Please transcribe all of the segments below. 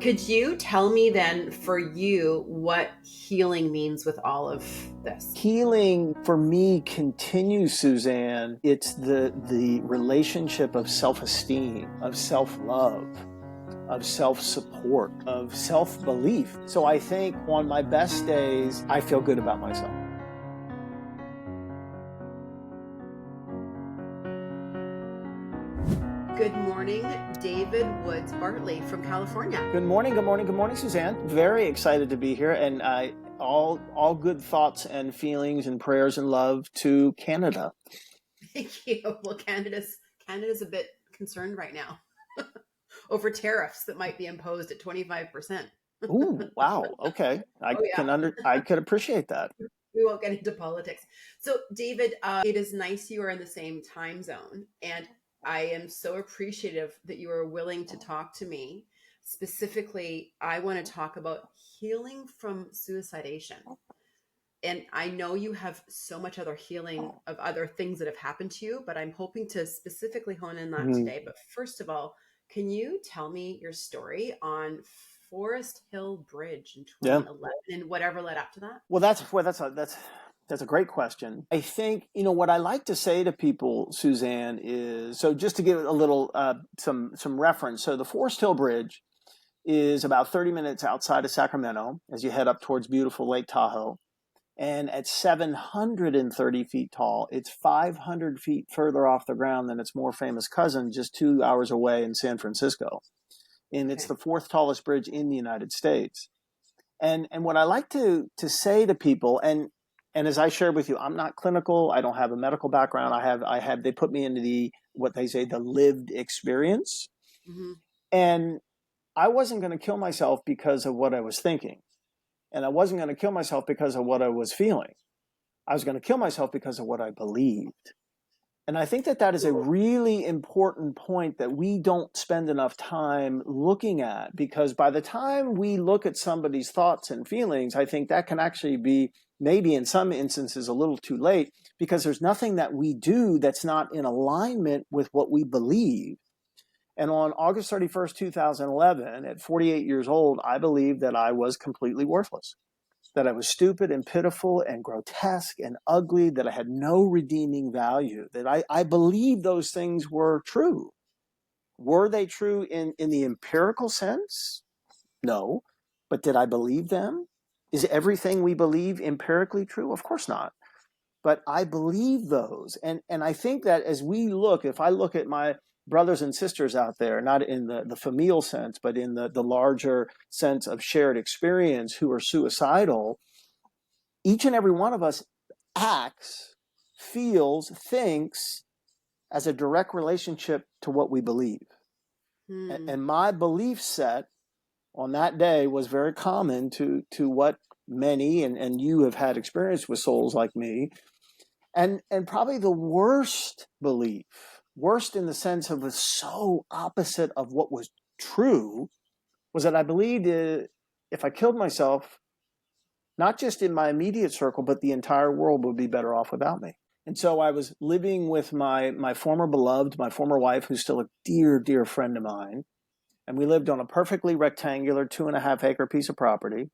Could you tell me then, for you, what healing means with all of this? Healing for me continues, Suzanne. It's the relationship of self-esteem, of self-love, of self-support, of self-belief. So I think on my best days, I feel good about myself. Good morning, David Woods Bartley from California. Good morning, good morning, good morning, Suzanne. Very excited to be here, and all good thoughts and feelings and prayers and love to Canada. Thank you. Well, Canada's a bit concerned right now over tariffs that might be imposed at 25%. Ooh, wow. Okay, Oh yeah, I could appreciate that. we won't get into politics. So, David, it is nice you are in the same time zone, and I am so appreciative that you are willing to talk to me. Specifically, I want to talk about healing from suicidation. And I know you have so much other healing of other things that have happened to you, but I'm hoping to specifically hone in that Mhm. today. But first of all, can you tell me your story on Forest Hill Bridge in Yeah. 2011 and whatever led up to that? Well, that's a great question. I think what I like to say to people, Suzanne, is so just to give a little some reference. So the Forest Hill Bridge is about 30 minutes outside of Sacramento as you head up towards beautiful Lake Tahoe. And at 730 feet tall, it's 500 feet further off the ground than its more famous cousin, just 2 hours away in San Francisco. And it's Okay. the fourth tallest bridge in the United States. And what I like to say to people, and as I shared with you, I'm not clinical. I don't have a medical background. I have they put me into the what they say the lived experience. Hmm. And I wasn't going to kill myself because of what I was thinking. And I wasn't going to kill myself because of what I was feeling. I was going to kill myself because of what I believed. And I think that is a really important point that we don't spend enough time looking at, because by the time we look at somebody's thoughts and feelings, I think that can actually be maybe in some instances a little too late, because there's nothing that we do that's not in alignment with what we believe. And on August 31st, 2011, at 48 years old, I believed that I was completely worthless, that I was stupid and pitiful and grotesque and ugly, that I had no redeeming value, that I believed those things were true. Were they true in the empirical sense? No. But did I believe them? Is everything we believe empirically true? Of course not. But I believe those. And I think that as we look, if I look at my brothers and sisters out there, not in the familial sense, but in the larger sense of shared experience who are suicidal, each and every one of us acts, feels, thinks as a direct relationship to what we believe. Hmm. And my belief set on that day was very common to what many, and you have had experience with souls like me, and probably the worst belief, worst in the sense of was so opposite of what was true, was that I believed if I killed myself, not just in my immediate circle, but the entire world would be better off without me. And so I was living with my former beloved, my former wife, who's still a dear, dear friend of mine. And we lived on a perfectly rectangular 2.5 acre piece of property.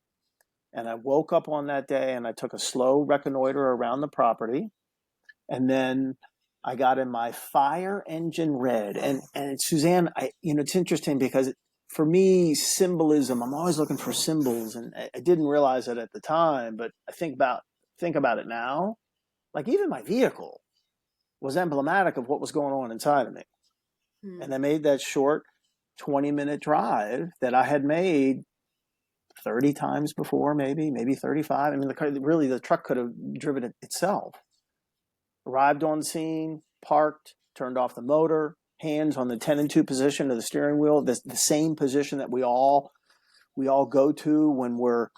And I woke up on that day and I took a slow reconnoiter around the property. And then I got in my fire engine red. And Suzanne, it's interesting because for me, symbolism, I'm always looking for symbols. And I didn't realize it at the time, but I think about it now. Like even my vehicle was emblematic of what was going on inside of me. Hmm. And I made that short 20-minute drive that I had made 30 times before, maybe 35. I mean, the truck could have driven it itself. Arrived on scene, parked, turned off the motor, hands on the 10 and 2 position of the steering wheel, the same position that we all go to when we're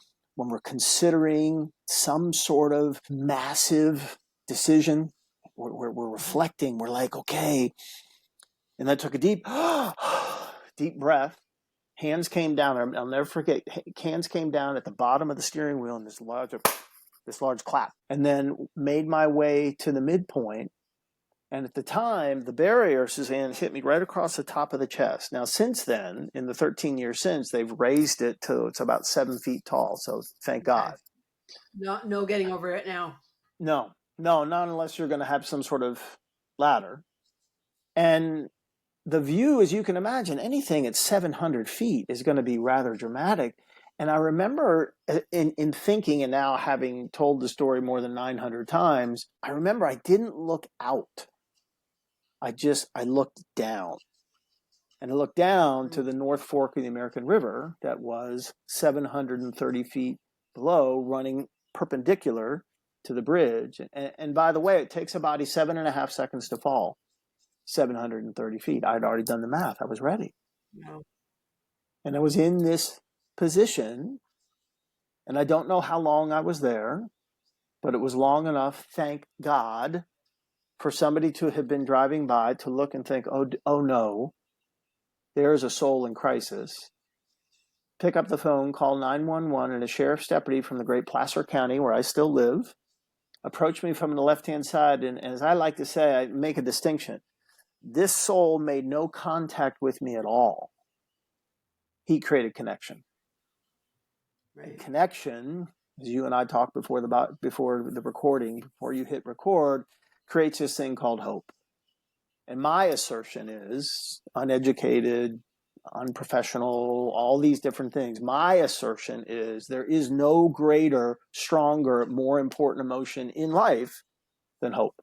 considering some sort of massive decision. We're reflecting. We're like, okay. And I took a deep breath. Hands came down. I'll never forget. Hands came down at the bottom of the steering wheel in this large clap, and then made my way to the midpoint And at the time, the barrier, Suzanne, hit me right across the top of the chest. Now, since then, in the 13 years since, they've raised it to it's about 7 feet tall. So thank Okay. God. No getting over it now. No, not unless you're going to have some sort of ladder. And the view, as you can imagine, anything at 700 feet is going to be rather dramatic. And I remember in thinking, and now having told the story more than 900 times, I remember I didn't look out. I looked down. And I looked down to the North Fork of the American River that was 730 feet below, running perpendicular to the bridge. And by the way, it takes a body 7.5 seconds to fall 730 feet. I'd already done the math. I was ready. No. And I was in this position, and I don't know how long I was there, but it was long enough, thank God, for somebody to have been driving by to look and think, oh no, there's a soul in crisis. Pick up the phone, call 911, and a sheriff's deputy from the great Placer County, where I still live, approached me from the left-hand side, and as I like to say, I make a distinction. This soul made no contact with me at all. He created connection. Right. And connection, as you and I talked before the recording, before you hit record, creates this thing called hope. And my assertion is, uneducated, unprofessional, all these different things. My assertion is there is no greater, stronger, more important emotion in life than hope.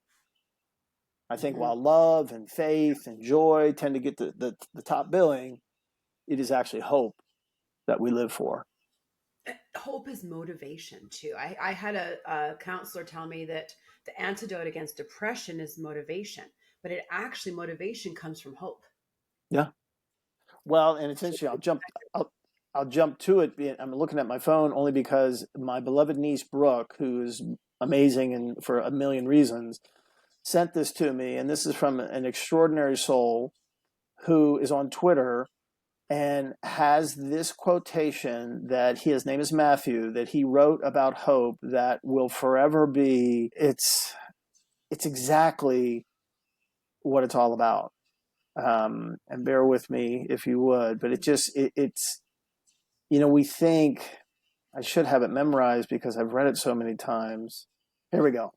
I think while love and faith and joy tend to get the top billing, it is actually hope that we live for. Hope is motivation too. I had a counselor tell me that the antidote against depression is motivation, but motivation comes from hope. Yeah. Well, and it's interesting. I'll jump to it. I'm looking at my phone only because my beloved niece Brooke, who is amazing and for a million reasons, sent this to me. And this is from an extraordinary soul who is on Twitter and has this quotation that his name is Matthew, that he wrote about hope that will forever be, it's exactly what it's all about. And bear with me if you would, but it's, we think, I should have it memorized because I've read it so many times. Here we go.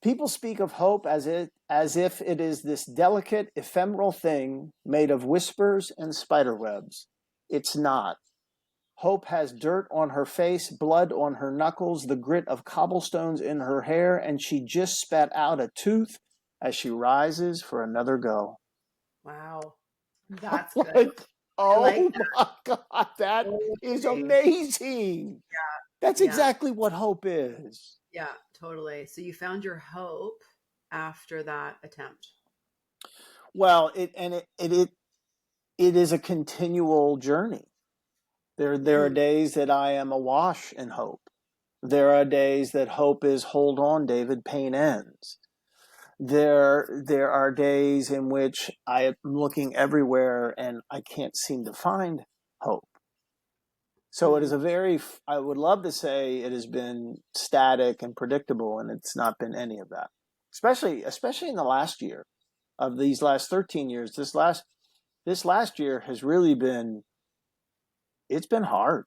People speak of hope as if it is this delicate, ephemeral thing made of whispers and spider webs. It's not. Hope has dirt on her face, blood on her knuckles, the grit of cobblestones in her hair, and she just spat out a tooth as she rises for another go. Wow. That's good. Oh like my God, that is amazing. Yeah. That's exactly what hope is. Yeah, totally. So you found your hope after that attempt. Well, it is a continual journey. There are days that I am awash in hope. There are days that hope is, hold on, David, pain ends. There are days in which I am looking everywhere and I can't seem to find hope. So it is I would love to say it has been static and predictable, and it's not been any of that. Especially in the last year of these last 13 years. This last year has really been, it's been hard.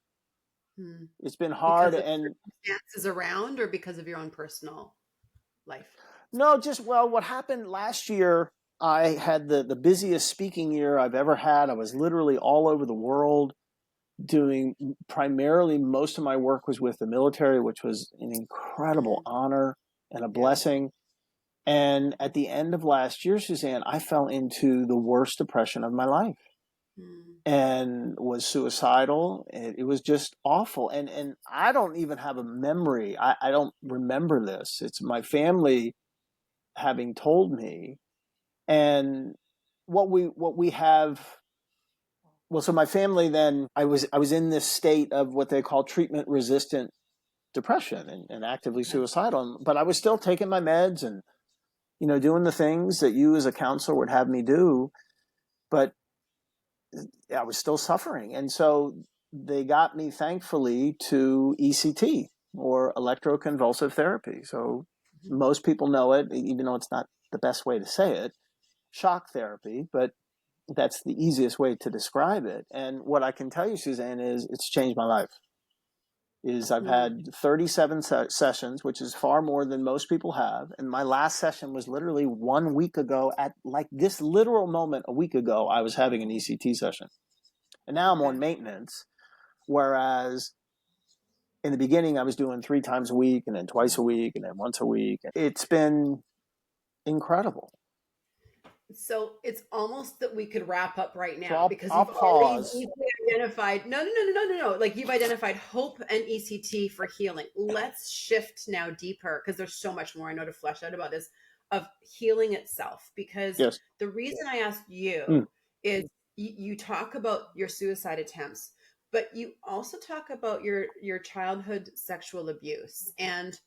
It's been hard. Because of and circumstances around, or because of your own personal life? No, what happened last year, I had the busiest speaking year I've ever had. I was literally all over the world doing primarily, most of my work was with the military, which was an incredible honor and a blessing. And at the end of last year, Suzanne, I fell into the worst depression of my life and was suicidal. It was just awful. And I don't even have a memory. I don't remember this. It's my family having told me. And what we have, well, so my family, then I was in this state of what they call treatment resistant depression and actively suicidal, but I was still taking my meds and, doing the things that you as a counselor would have me do, but I was still suffering. And so they got me, thankfully, to ECT, or electroconvulsive therapy. So most people know it, even though it's not the best way to say it, shock therapy, but that's the easiest way to describe it. And what I can tell you, Suzanne, is it's changed my life. I've had 37 sessions, which is far more than most people have. And my last session was literally 1 week ago. At like this literal moment, a week ago, I was having an ECT session. And now I'm on maintenance. Whereas in the beginning, I was doing 3 times a week and then twice a week and then once a week. It's been incredible. So it's almost that we could wrap up right now, So because I'll you've pause. already identified, no. Like, you've identified hope and ECT for healing. Let's shift now deeper, because there's so much more I know to flesh out about this, of healing itself. Because Yes. the reason I asked you is you talk about your suicide attempts, but you also talk about your childhood sexual abuse. And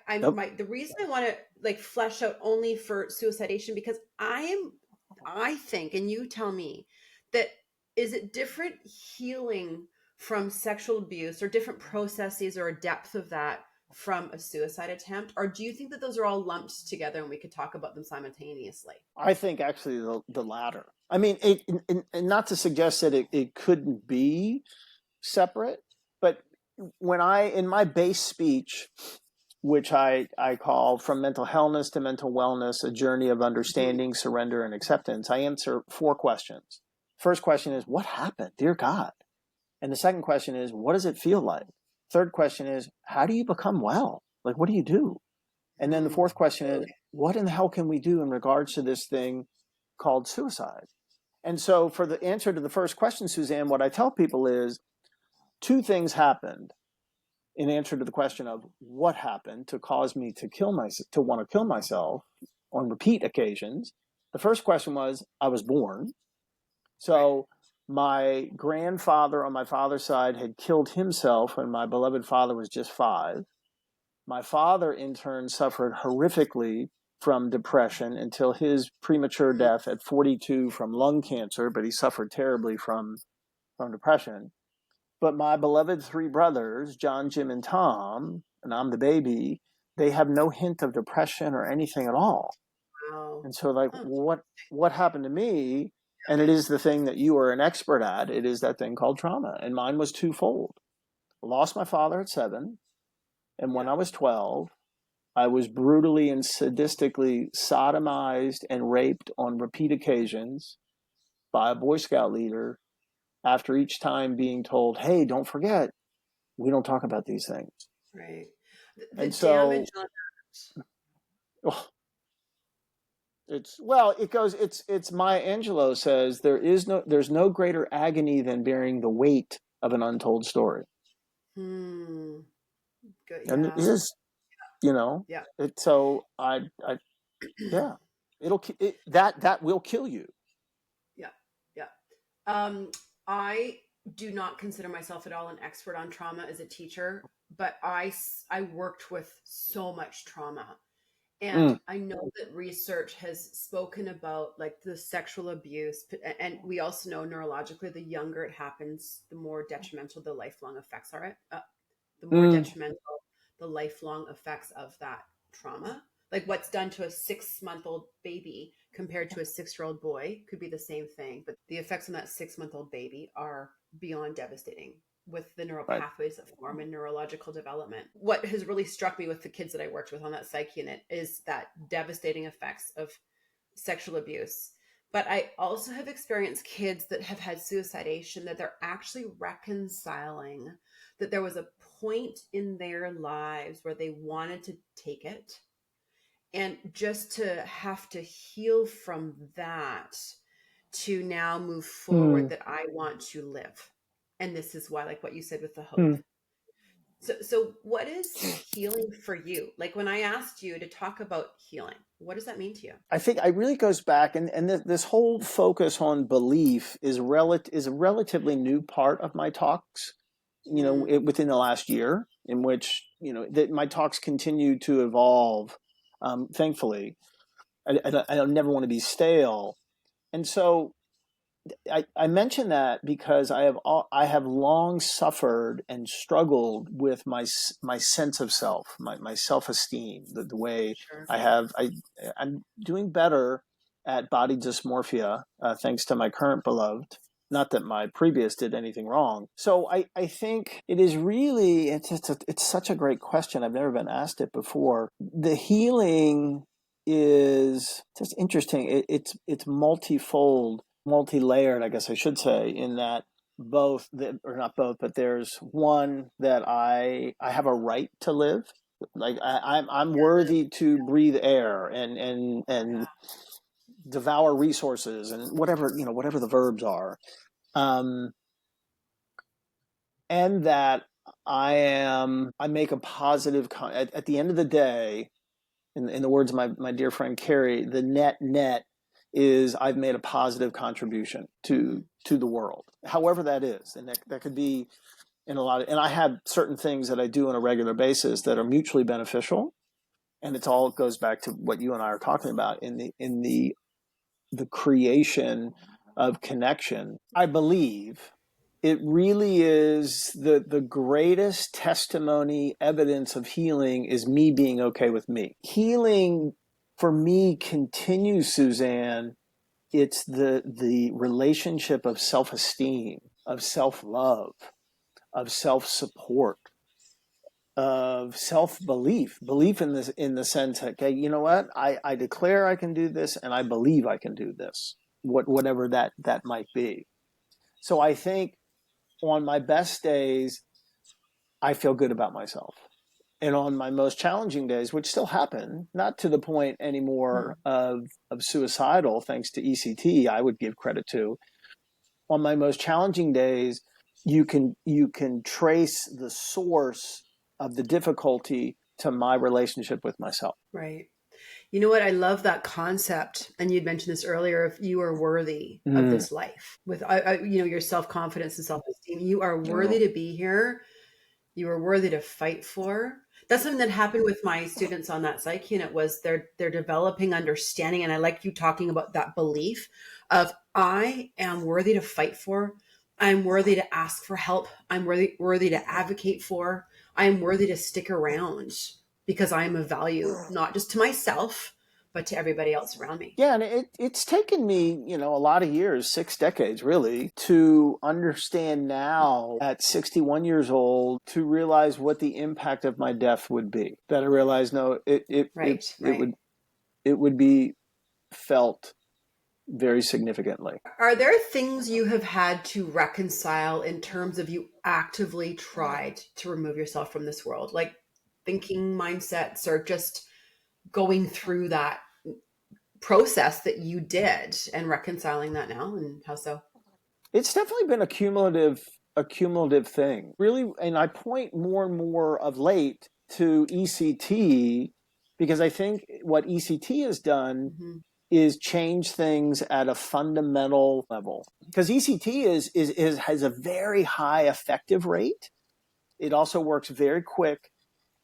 the reason I want to like flesh out only for suicidation, because I think, and you tell me, that is it different healing from sexual abuse, or different processes, or a depth of that from a suicide attempt? Or do you think that those are all lumped together and we could talk about them simultaneously? I think actually the latter. I mean, and not to suggest that it couldn't be separate, but in my base speech, which I call From Mental Healthness to Mental Wellness, a journey of understanding, surrender, and acceptance, I answer 4 questions. First question is, what happened? Dear God. And the second question is, what does it feel like? Third question is, how do you become well? Like, what do you do? And then the fourth question is, what in the hell can we do in regards to this thing called suicide? And so for the answer to the first question, Suzanne, what I tell people is 2 things happened in answer to the question of what happened to cause me to want to kill myself on repeat occasions. The first question was, I was born. So my grandfather on my father's side had killed himself when my beloved father was just 5. My father, in turn, suffered horrifically from depression until his premature death at 42 from lung cancer, but he suffered terribly from depression. But my beloved 3 brothers, John, Jim, and Tom, and I'm the baby, they have no hint of depression or anything at all. Wow. And so, like, what happened to me? And it is the thing that you are an expert at. It is that thing called trauma. And mine was twofold. I lost my father at 7. And when I was 12, I was brutally and sadistically sodomized and raped on repeat occasions by a Boy Scout leader, after each time being told, hey, don't forget, we don't talk about these things. Right. The And so, damage on oh, it's Maya Angelou says, there's no greater agony than bearing the weight of an untold story. Good. Yeah. And it is, Yeah. it's so yeah, that will kill you. Yeah. Yeah. I do not consider myself at all an expert on trauma as a teacher, but I worked with so much trauma. And I know that research has spoken about like the sexual abuse, and we also know neurologically, the younger it happens, the more detrimental the lifelong effects are. The more detrimental the lifelong effects of that trauma. Like what's done to a 6-month-old baby compared to a 6-year-old boy could be the same thing, but the effects on that 6-month-old baby are beyond devastating with the neural pathways that form in neurological development. What has really struck me with the kids that I worked with on that psych unit is that devastating effects of sexual abuse. But I also have experienced kids that have had suicidation, that they're actually reconciling that there was a point in their lives where they wanted to take it. And just to have to heal from that to now move forward, that I want to live. And this is why, like what you said with the hope. So what is healing for you? Like when I asked you to talk about healing, what does that mean to you? I think it really goes back, and this whole focus on belief is a relatively new part of my talks, within the last year, in which, that my talks continue to evolve, thankfully. I never want to be stale. And so I mention that because I have long suffered and struggled with my sense of self, my self-esteem, the way Sure. I'm doing better at body dysmorphia, thanks to my current beloved. Not that my previous did anything wrong. So I think it is really, it's such a great question. I've never been asked it before. The healing is just interesting. It's multifold, multi-layered, I guess I should say, in that or not both, but there's one that I have a right to live. Like I'm worthy to breathe air and devour resources and whatever the verbs are. And that I make a positive at the end of the day, in the words of my dear friend Carrie, the net is I've made a positive contribution to the world, however that is, and that could be in a lot of. And I have certain things that I do on a regular basis that are mutually beneficial, and it all goes back to what you and I are talking about in the creation of connection. I believe it really is the greatest testimony, evidence of healing is me being okay with me. Healing for me continues, Suzanne. It's the relationship of self-esteem, of self-love, of self-support, of self-belief, belief in the sense that, okay, you know what, I declare I can do this, and I believe I can do this, whatever that might be. So I think on my best days, I feel good about myself. And on my most challenging days, which still happen, not to the point anymore of suicidal, thanks to ECT, I would give credit to. On my most challenging days, you can trace the source of the difficulty to my relationship with myself. Right. You know what? I love that concept. And you'd mentioned this earlier. If you are worthy of this life with, your self-confidence and self-esteem, you are worthy to be here. You are worthy to fight for. That's something that happened with my students on that psych unit was they're developing understanding. And I like you talking about that belief of I am worthy to fight for. I'm worthy to ask for help. I'm worthy to advocate for. I am worthy to stick around because I am of value, not just to myself, but to everybody else around me. Yeah, and it's taken me, a lot of years, 6 decades really, to understand now at 61 years old to realize what the impact of my death would be. That I realized no, it would be felt very significantly. Are there things you have had to reconcile in terms of you actively tried to remove yourself from this world, like thinking mindsets or just going through that process that you did and reconciling that now, and how so? It's definitely been a cumulative thing, really. And I point more and more of late to ECT because I think what ECT has done is change things at a fundamental level. Because ECT has a very high effective rate. It also works very quick,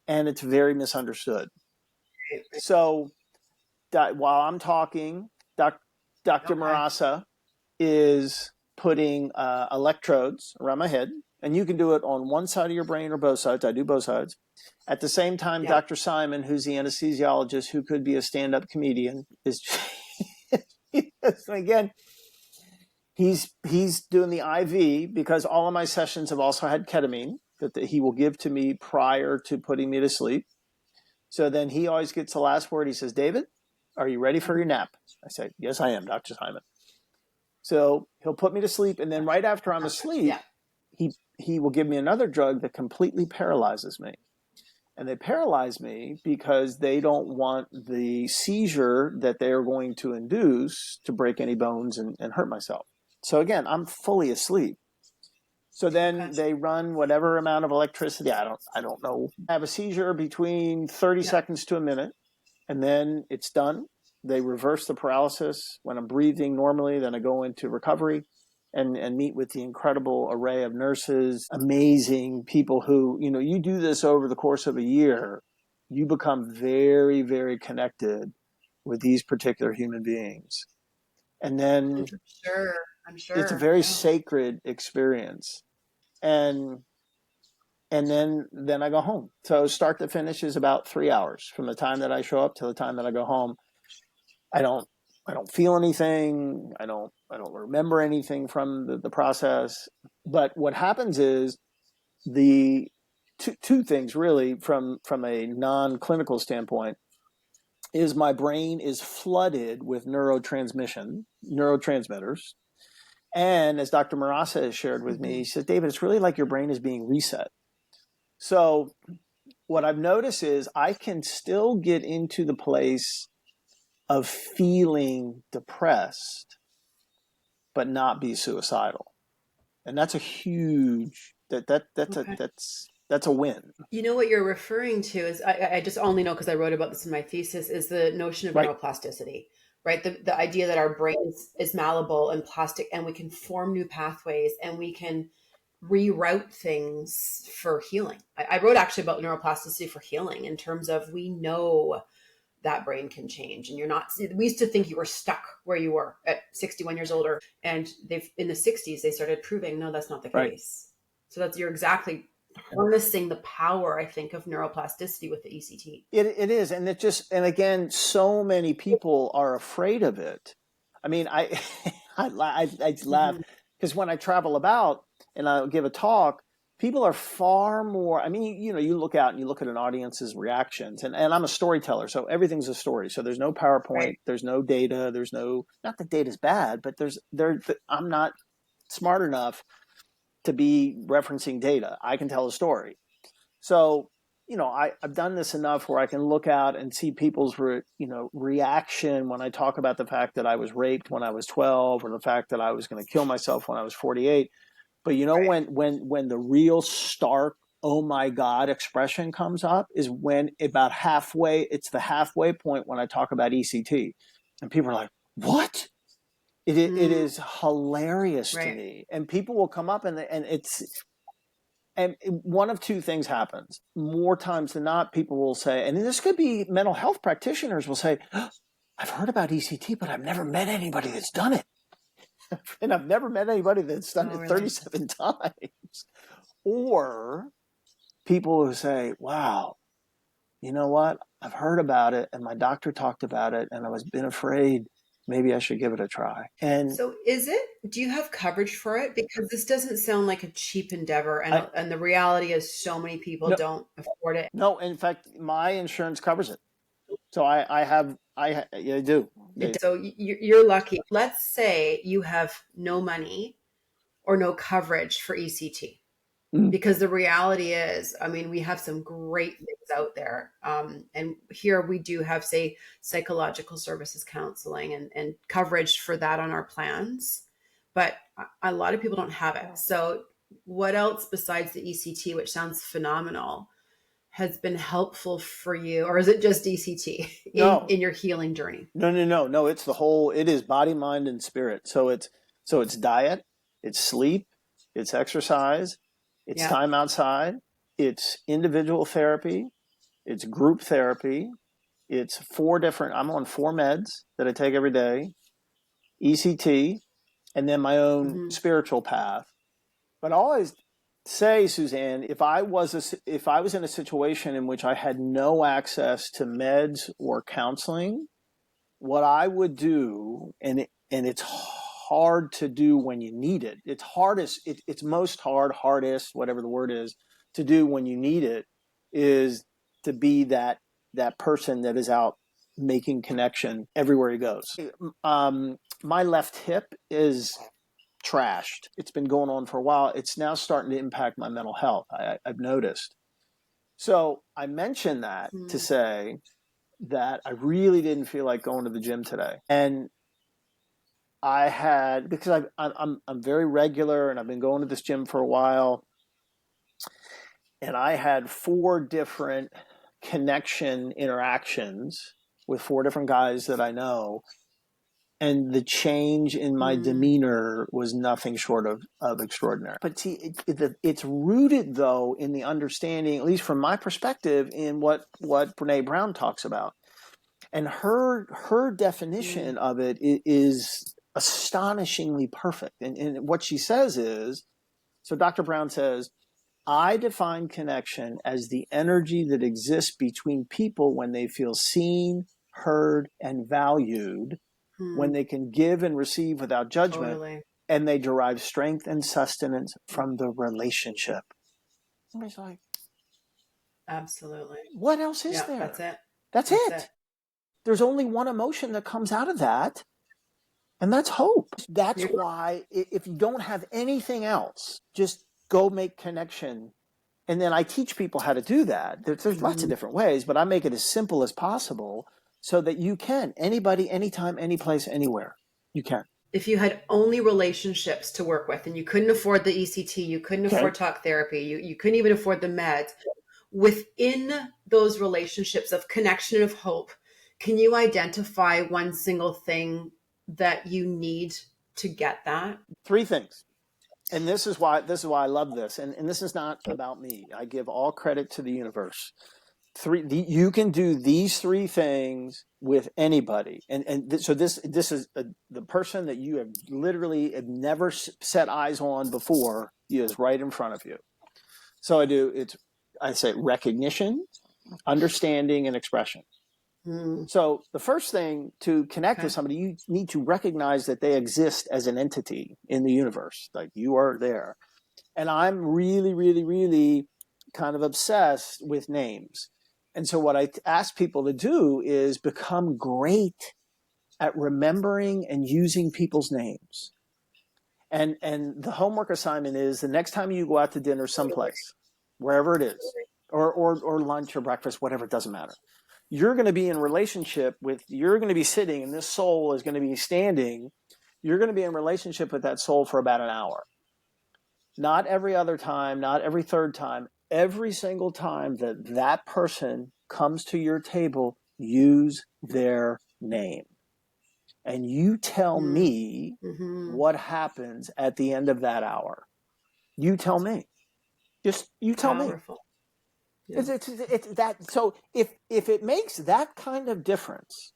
and it's very misunderstood. So while I'm talking, Dr. Marasa is putting electrodes around my head, and you can do it on one side of your brain or both sides. I do both sides. At the same time, Dr. Simon, who's the anesthesiologist, who could be a stand-up comedian, is again, he's doing the IV because all of my sessions have also had ketamine that he will give to me prior to putting me to sleep. So then he always gets the last word. He says, "David, are you ready for your nap?" I say, "Yes, I am, Dr. Simon." So he'll put me to sleep, and then right after I'm asleep, he will give me another drug that completely paralyzes me. And they paralyze me because they don't want the seizure that they are going to induce to break any bones and hurt myself. So again, I'm fully asleep. So then they run whatever amount of electricity. I don't know. I have a seizure between 30 seconds to a minute, and then it's done. They reverse the paralysis. When I'm breathing normally, then I go into recovery and meet with the incredible array of nurses, amazing people who, you do this over the course of a year, you become very, very connected with these particular human beings. And then I'm It's a sure. very Yeah. sacred experience. And then I go home. So start to finish is about 3 hours from the time that I show up to the time that I go home. I don't feel anything. I don't remember anything from the process. But what happens is the two things really from a non-clinical standpoint is my brain is flooded with neurotransmitters. And as Dr. Marasa has shared with me, he said, David, it's really like your brain is being reset. So what I've noticed is I can still get into the place of feeling depressed, but not be suicidal. And that's a huge, Okay. that's a win. You know what you're referring to is I just only know because I wrote about this in my thesis is the notion of Right. neuroplasticity, right? The idea that our brain is malleable and plastic and we can form new pathways and we can reroute things for healing. I wrote actually about neuroplasticity for healing in terms of we know that brain can change and you're not, we used to think you were stuck where you were at 61 years older, and they've in the 60s they started proving no, that's not the Right. case. So that's, you're exactly harnessing the power, I think, of neuroplasticity with the ECT. It is. And and again, so many people are afraid of it. I mean, I laugh because when I travel about and I give a talk, people are far more, I mean, you look out and you look at an audience's reactions and I'm a storyteller. So everything's a story. So there's no PowerPoint, Right. there's no data, there's no, not that data's bad, but I'm not smart enough to be referencing data. I can tell a story. So, I've done this enough where I can look out and see people's, reaction when I talk about the fact that I was raped when I was 12 or the fact that I was going to kill myself when I was 48. But Right. when the real stark, oh my God expression comes up is when about halfway, it's the halfway point when I talk about ECT. And people are like, what? It is hilarious to Right. me. And people will come up and one of two things happens. More times than not, people will say, and this could be mental health practitioners will say, I've heard about ECT, but I've never met anybody that's done it. And I've never met anybody that's done Oh, it really? 37 times. Or people who say, wow, you know what? I've heard about it and my doctor talked about it and I was been afraid. Maybe I should give it a try. And So do you have coverage for it? Because this doesn't sound like a cheap endeavor. And the reality is so many people no, don't afford it. no, in fact, my insurance covers it. So I do. So you're lucky. Let's say you have no money or no coverage for ECT. Because the reality is, I mean, we have some great things out there. And here we do have, say, psychological services counseling and coverage for that on our plans. But a lot of people don't have it. So, what else besides the ECT, which sounds phenomenal, has been helpful for you? Or is it just ECT in your healing journey? No. It's it is body, mind, and spirit. So it's diet, it's sleep, it's exercise, it's Yeah. time outside, it's individual therapy, it's group therapy, it's I'm on 4 meds that I take every day, ECT, and then my own spiritual path. But I always say, Suzanne, if I was in a situation in which I had no access to meds or counseling, what I would do, and it's hard to do when you need it. It's most hardest, whatever the word is, to do when you need it, is to be that person that is out making connection everywhere he goes. My left hip is trashed. It's been going on for a while. It's now starting to impact my mental health. I've noticed. So I mentioned that to say that I really didn't feel like going to the gym today. And I had, because I'm very regular and I've been going to this gym for a while. And I had 4 different connection interactions with 4 different guys that I know. And the change in my demeanor was nothing short of extraordinary. But see, it's rooted, though, in the understanding, at least from my perspective, in what Brene Brown talks about. And her definition of it is astonishingly perfect. And what she says is, so Dr. Brown says, I define connection as the energy that exists between people when they feel seen, heard, and valued, when they can give and receive without judgment, Totally. and they derive strength and sustenance from the relationship. Somebody's like, Absolutely. what else is Yeah, there? that's it. That's it. There's only one emotion that comes out of that, and that's hope. That's why if you don't have anything else, just go make connection. And then I teach people how to do that. There's lots of different ways, but I make it as simple as possible so that you can. Anybody, anytime, any place, anywhere. You can. If you had only relationships to work with and you couldn't afford the ECT, you couldn't afford talk therapy, you couldn't even afford the meds, within those relationships of connection and of hope, can you identify one single thing that you need to get that? 3 things. And this is why I love this. And this is not about me. I give all credit to the universe. You can do these 3 things with anybody. So this is the person that you have literally have never set eyes on before is right in front of you. So I say recognition, understanding, and expression. So the first thing to connect with somebody, you need to recognize that they exist as an entity in the universe. Like you are there. And I'm really, really, really kind of obsessed with names. And so what I ask people to do is become great at remembering and using people's names. And the homework assignment is the next time you go out to dinner someplace, wherever it is, or lunch or breakfast, whatever, it doesn't matter. You're going to be in relationship with, you're going to be sitting and this soul is going to be standing. You're going to be in relationship with that soul for about an hour. Not every other time, not every third time. Every single time that person comes to your table, use their name. And you tell me what happens at the end of that hour. You tell me. Just you tell Powerful. me. Yeah. It's that. So if it makes that kind of difference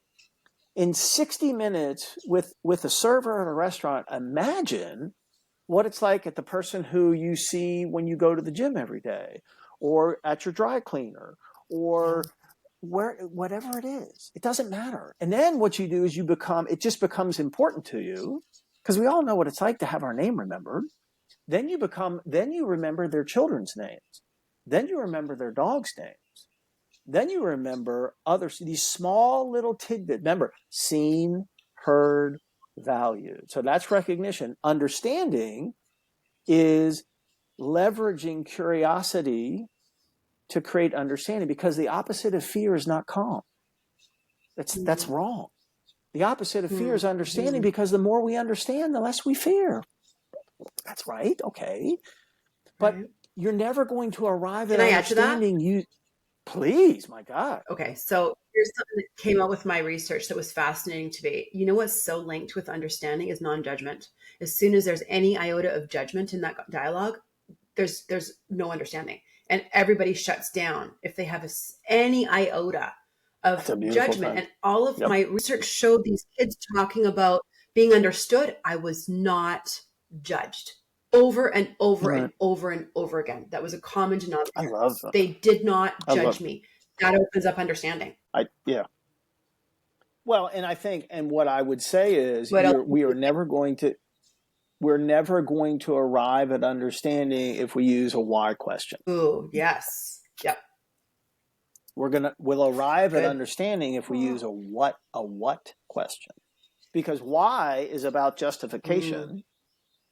in 60 minutes with a server at a restaurant, imagine what it's like at the person who you see when you go to the gym every day, or at your dry cleaner, or whatever it is. It doesn't matter. And then what you do is it just becomes important to you, because we all know what it's like to have our name remembered. Then you remember their children's names. Then you remember their dogs' names. Then you remember these small little tidbits. Remember, seen, heard, valued. So that's recognition. Understanding is leveraging curiosity to create understanding, because the opposite of fear is not calm. That's wrong. The opposite of fear is understanding, because the more we understand, the less we fear. That's right. Okay. But you're never going to arrive at understanding. You, please, my God. Okay. So here's something that came out with my research that was fascinating to me. You know what's so linked with understanding is non-judgment. As soon as there's any iota of judgment in that dialogue, there's no understanding, and everybody shuts down if they have any iota of judgment. And all of my research showed these kids talking about being understood. I was not judged. Over and over and over and over again. That was a common denominator. I love that. They did not judge me. That opens up understanding. Well, and I think, and what I would say is, we're never going to arrive at understanding if we use a why question. Ooh, yes. Yep. We'll arrive at understanding if we use a what question. Because why is about justification.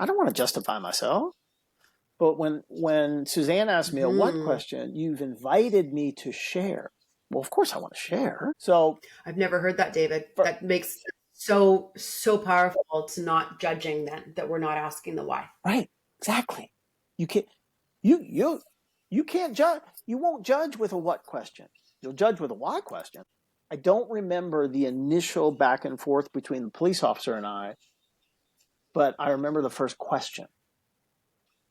I don't want to justify myself. But when Suzanne asked me a what question, you've invited me to share. Well, of course I want to share. So I've never heard that, David. That makes so powerful to not judging then, that we're not asking the why. Right. Exactly. You can't judge. You won't judge with a what question. You'll judge with a why question. I don't remember the initial back and forth between the police officer and I, but I remember the first question.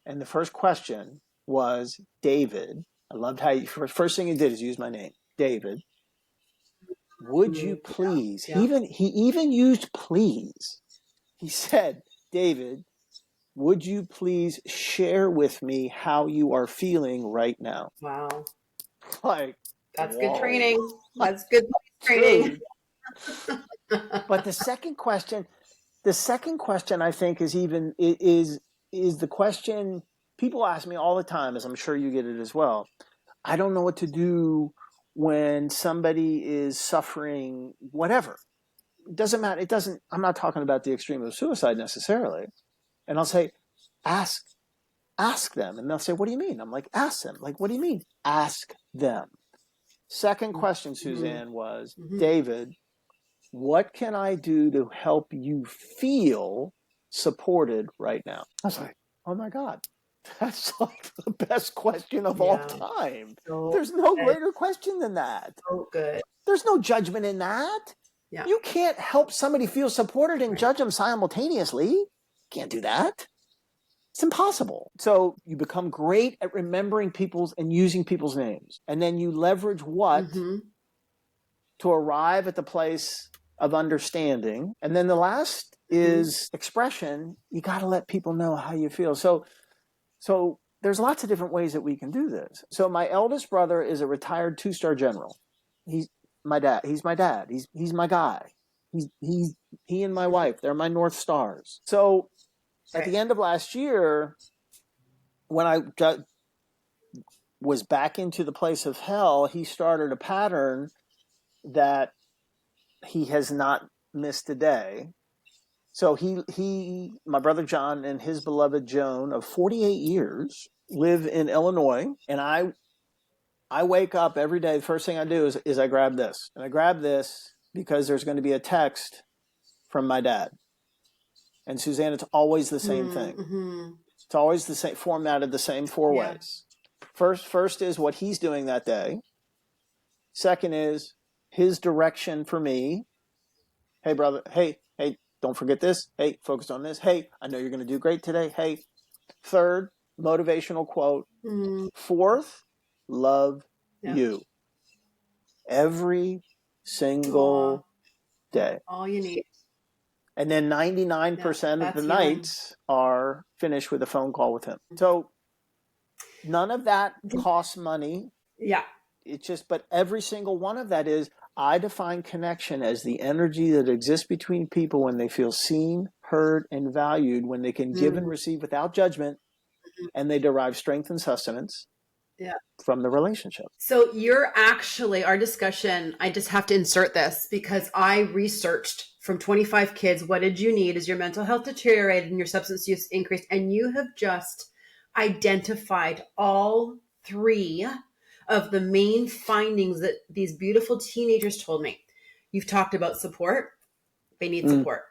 And the first question was, David, I loved how first thing he did is use my name. David, would you please, he even used please. He said, David, would you please share with me how you are feeling right now? Wow. Like, That's good whoa. training. That's good training. Dude. But the second question I think is the question people ask me all the time, as I'm sure you get it as well. I don't know what to do when somebody is suffering whatever. It doesn't matter. I'm not talking about the extreme of suicide necessarily. And I'll say, ask them. And they'll say, what do you mean? I'm like, ask them. Like, what do you mean? Ask them. Second question, Suzanne, was, David, what can I do to help you feel supported right now? I was like, oh my God, that's like the best question of all time. So there's no greater question than that. So good. There's no judgment in that. Yeah. You can't help somebody feel supported and judge them simultaneously. Can't do that. It's impossible. So you become great at remembering people's and using people's names. And then you leverage what to arrive at the place of understanding. And then the last is expression. You got to let people know how you feel. So there's lots of different ways that we can do this. So my eldest brother is a retired 2-star general. He's my dad. He's my dad. He's my guy. He and my wife, they're my North Stars. So at the end of last year, when I was back into the place of hell, he started a pattern that he has not missed a day. So my brother John and his beloved Joan of 48 years live in Illinois. And I wake up every day. The first thing I do is I grab this. And I grab this because there's going to be a text from my dad. And Suzanne, it's always the same thing. It's always the same, formatted the same 4 ways. First is what he's doing that day. Second is his direction for me. Hey, brother. Hey, don't forget this. Hey, focus on this. Hey, I know you're going to do great today. Hey. Third, motivational quote. Fourth, love you. Every single day. All you need. And then 99% of the nights are finished with a phone call with him. So none of that costs money. Yeah. It's just, but every single one of that is, I define connection as the energy that exists between people when they feel seen, heard, and valued, when they can give and receive without judgment, and they derive strength and sustenance from the relationship. So you're actually, our discussion, I just have to insert this because I researched from 25 kids, what did you need as your mental health deteriorated and your substance use increased? And you have just identified all 3 of the main findings that these beautiful teenagers told me. You've talked about support. They need support.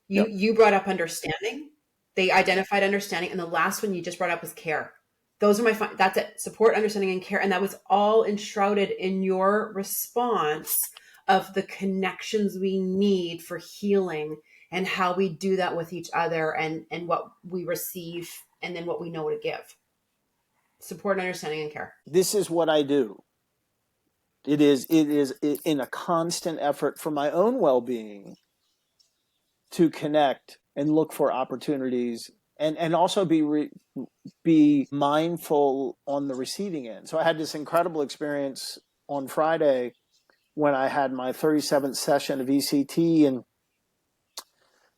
You brought up understanding. They identified understanding. And the last one you just brought up was care. Those are that's it. Support, understanding, and care. And that was all enshrouded in your response of the connections we need for healing and how we do that with each other and what we receive and then what we know to give. Support, understanding, and care. This is what I do. It is in a constant effort for my own well-being to connect and look for opportunities and also be mindful on the receiving end. So I had this incredible experience on Friday when I had my 37th session of ECT. And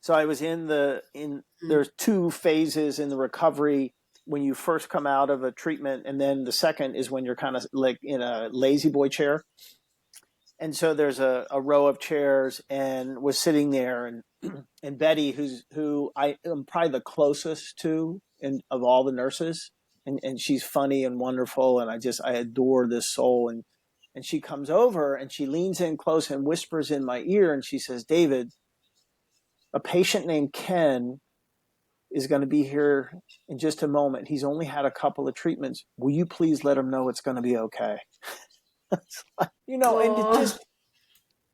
so I was there's 2 phases in the recovery when you first come out of a treatment. And then the second is when you're kind of like in a lazy boy chair. And so there's a row of chairs and was sitting there and Betty, who I am probably the closest to of all the nurses. And she's funny and wonderful. And I adore this soul. And she comes over and she leans in close and whispers in my ear. And she says, David, a patient named Ken is going to be here in just a moment. He's only had a couple of treatments. Will you please let him know it's going to be okay? And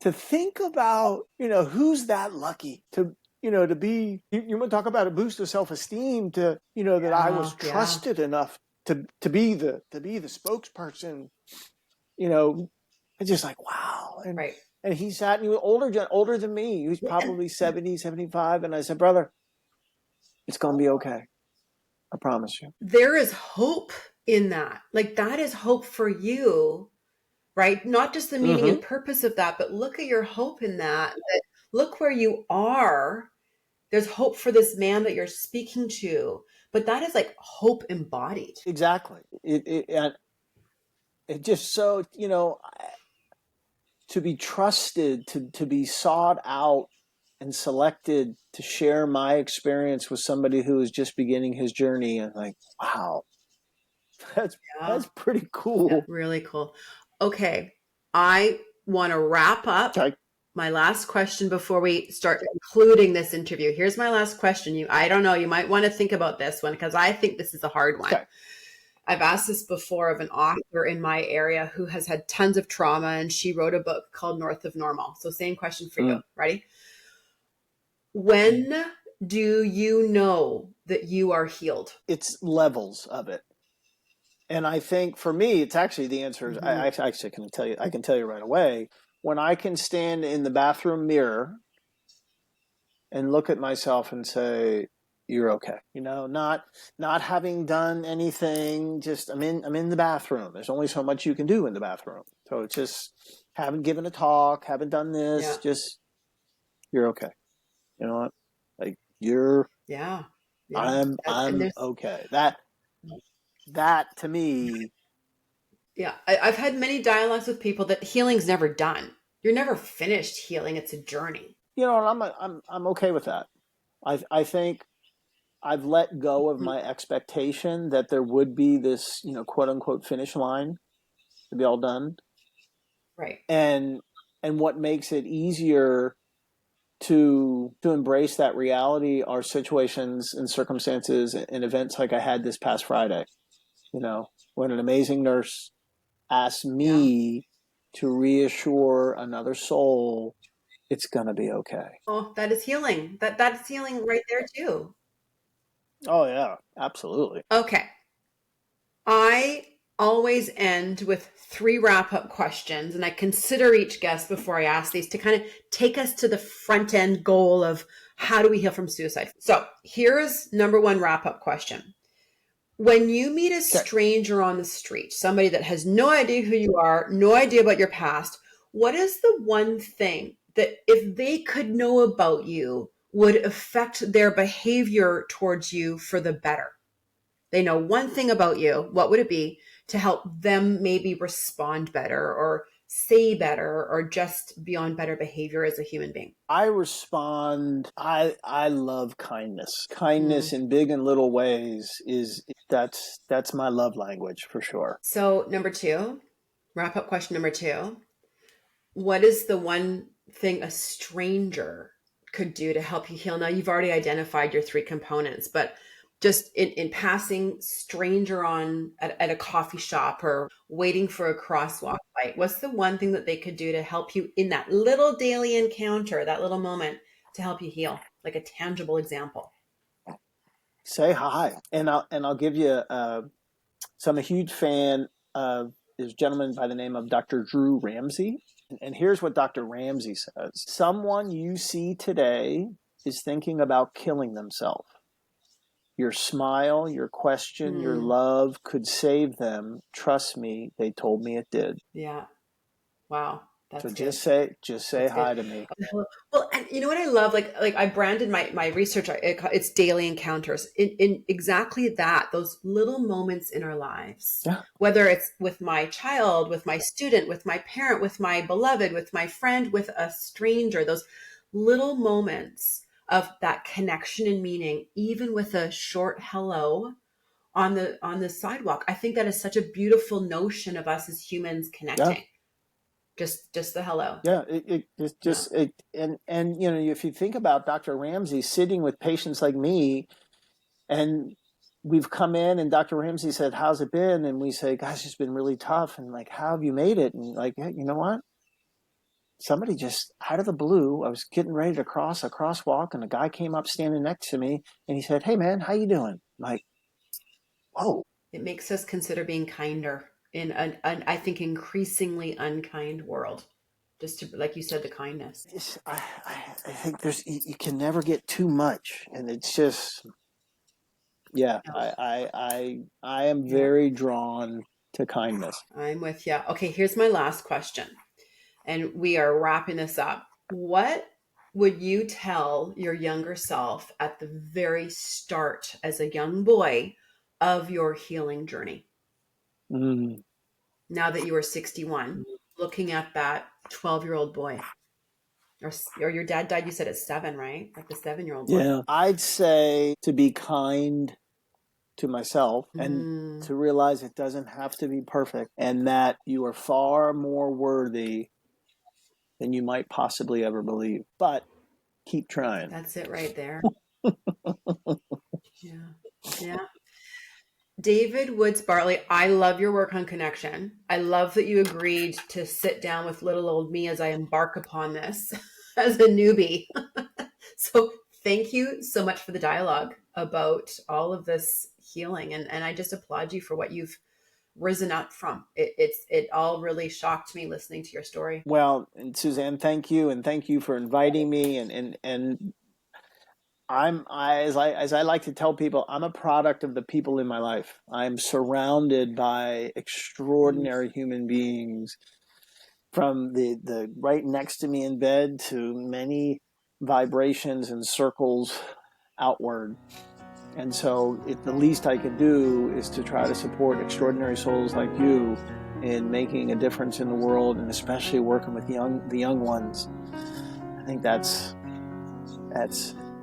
to think about, who's that lucky to be, you want to talk about a boost of self-esteem that I was trusted enough to be the spokesperson, it's just like, wow. And, And he sat, and he was older than me. He was probably 70, 75. And I said, brother, it's going to be okay. I promise you. There is hope in that. Like, that is hope for you, right? Not just the meaning and purpose of that, but look at your hope in that. Look where you are. There's hope for this man that you're speaking to, but that is like hope embodied. Exactly. It just so, to be trusted, to be sought out and selected to share my experience with somebody who is just beginning his journey, and like, wow, that's pretty cool. Yeah, really cool. Okay, I want to wrap up. Okay. My last question before we start concluding this interview. Here's my last question. I don't know, you might want to think about this one because I think this is a hard one. Okay. I've asked this before of an author in my area who has had tons of trauma, and she wrote a book called North of Normal. So same question for you. Ready? When do you know that you are healed? It's levels of it. And I think for me, it's actually the answer is, I actually can tell you right away. When I can stand in the bathroom mirror and look at myself and say, you're okay. Not having done anything, just I'm in the bathroom. There's only so much you can do in the bathroom. So it's just, haven't given a talk, haven't done this, just, you're okay. You know what? Like, you're, I'm okay. That to me. Yeah. I've had many dialogues with people that healing's never done. You're never finished healing. It's a journey. And I'm okay with that. I think I've let go of my expectation that there would be this, quote unquote finish line to be all done. Right. And what makes it easier to embrace that reality are situations and circumstances and events like I had this past Friday, when an amazing nurse asked me to reassure another soul it's going to be okay. Oh, that is healing. That's healing right there too. Oh yeah, absolutely. Okay. I always end with 3 wrap-up questions, and I consider each guest before I ask these to kind of take us to the front end goal of how do we heal from suicide. So here's number 1 wrap-up question. When you meet a stranger on the street, somebody that has no idea who you are, no idea about your past, what is the one thing that if they could know about you would affect their behavior towards you for the better? They know one thing about you. What would it be to help them maybe respond better or say better or just be on better behavior as a human being? I love kindness. Kindness in big and little ways that's my love language for sure. So number 2, wrap up question number 2. What is the one thing a stranger could do to help you heal? Now you've already identified your 3 components, but just in passing, stranger on at a coffee shop or waiting for a crosswalk light, what's the one thing that they could do to help you in that little daily encounter, that little moment to help you heal? Like a tangible example. Say hi. And I'll give you, so I'm a huge fan of this gentleman by the name of Dr. Drew Ramsey. And here's what Dr. Ramsey says. Someone you see today is thinking about killing themselves. Your smile, your question, your love could save them. Trust me, they told me it did. Yeah. Wow. So just say hi to me. Well, and you know what I love? Like I branded my research. It's daily encounters in exactly that. Those little moments in our lives, whether it's with my child, with my student, with my parent, with my beloved, with my friend, with a stranger. Those little moments of that connection and meaning, even with a short hello on the sidewalk. I think that is such a beautiful notion of us as humans connecting. Just the hello. Yeah, it's just and if you think about Dr. Ramsey sitting with patients like me, and we've come in and Dr. Ramsey said, "How's it been?" And we say, "Gosh, it's been really tough." And like, "How have you made it?" And like, "Yeah, you know what? Somebody just out of the blue, I was getting ready to cross a crosswalk, and a guy came up standing next to me, and he said, 'Hey, man, how you doing?' I'm like, whoa." It makes us consider being kinder in an I think increasingly unkind world. just to, like you said, the kindness. I think you can never get too much, and it's just yeah. No. I am Yeah, very drawn to kindness. I'm with you. Okay, here's my last question, and we are wrapping this up. What would you tell your younger self at the very start as a young boy of your healing journey? Mm. Now that you are 61, looking at that 12-year-old boy, or your dad died, you said at 7, right? Like the 7-year-old boy. Yeah, I'd say to be kind to myself and Mm, to realize it doesn't have to be perfect, and that you are far more worthy than you might possibly ever believe. But keep trying. that's it right there. Yeah. Yeah. David Woods Bartley, I love your work on connection. I love that you agreed to sit down with little old me as I embark upon this as a newbie. So thank you so much for the dialogue about all of this healing. And I just applaud you for what you've risen up from. It all really shocked me listening to your story. Well, and Suzanne, thank you, and thank you for inviting me. And as I like to tell people, I'm a product of the people in my life. I'm surrounded by Mm. extraordinary human beings, from the right next to me in bed to many vibrations and circles outward. And so the least I can do is to try to support extraordinary souls like you in making a difference in the world, and especially working with the young ones. I think that's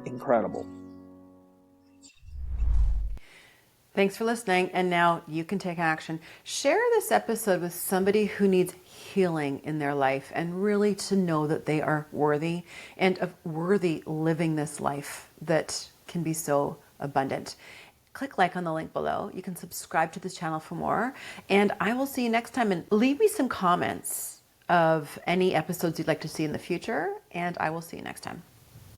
incredible. Thanks for listening. And now you can take action. Share this episode with somebody who needs healing in their life, and really to know that they are worthy, and of worthy living this life that can be so abundant. Click like on the link below. You can subscribe to this channel for more. And I will see you next time. And leave me some comments of any episodes you'd like to see in the future. And I will see you next time.